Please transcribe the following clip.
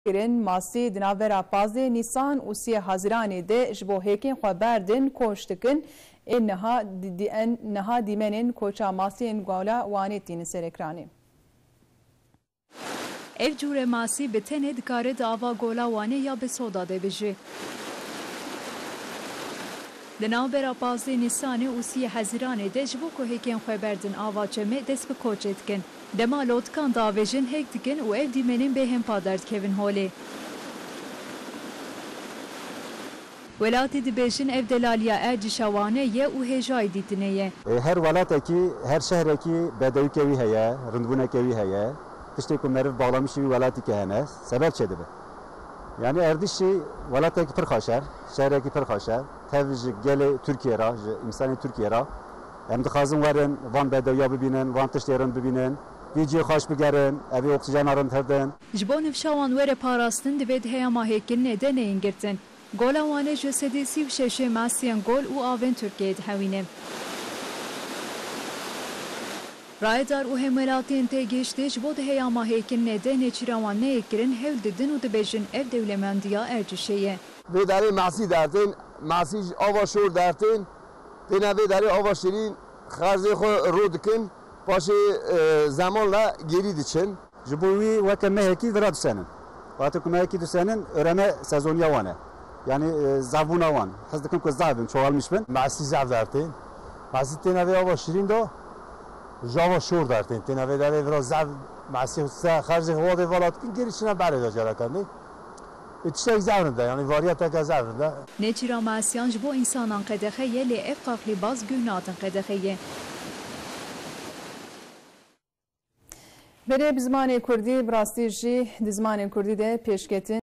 kirin masî di navbera 15 Nîsan û 3 Haziranê de ji bo hêkên xwe berdin koç dikin ên niha dîmenên koça masiyên gola wanê tînin ser ekranê. Ev cure masî bi tenê dikare di ava gola wanê ya bi soda de bijî. Di navbera 15 Nîsanê û 3 Haziranê de ji bo ku hêkên xwe berdin ava çemê dest bi koçê dikin. Dema lotkan davêjin hêk dikin û ev dîmenên bêhempa derdikevin holê. Welatê dibêjin ev delaliya Ercişa wanê ye û hêjayê dîtinê ye. Her welatekî, her şehrekî bedewîkevî heye, rindbûnekevî heye. Tiştê ku meriv bağlamışî wî welatî hene, sebeb çê dibe. Yani Erdişî welatekî pir xweş e, şehrekî pir xweş e. Tev ji gelê Tirkiye ra, ji însanê Tirkiye ra. Em dixwazin werin, van bedewiya bibînin, van tiştê rind bibînin. Vîciyê xweş bigerin, evê oksijena rind hevdin. Ji bo nifşawan were parastin divê di heyama hêkirinê de neyên girtin. Gola wanê ji sedî sîv şeşê masiyên gol û avên Tirkiyeyê dihewîne. Rayedar û hemwelatiyên têgihiştê ji bo di heyama hêkirinê de nêçîra wan neyê kirin hewl didin û dibêjin ev dewlemendiya Ercişê ye. Vê derê masî dertin, masî ji ava şor dertin, têne vê derê ava şirîn xerzê xwe rû dikin, paşê zamanla gerî diçin. Ji bo wî weke mehekî dira disenin. Wate ku mehekî disenin, öreme sezoniya wan e. Yani zavbûna wan. Hez dikim ku zav bin, çoğalmış bin. Masî zav dertin. Masî têne vê ava şirîn da, ji ava şor dertin. Têne vê derê vira zav masî xerzê xwe de vala dikin, gerî çine berê da carakanî. Tiştek zavrinde, yani variyeteke zavrinde. Nêçîra masiyan ji bo însanan qedexe ye lê ev qaxlîbaz guh natin qedexeyê. Berê bi zimanê Kurdî bi rastî jî di zimanê Kurdî de pêşketin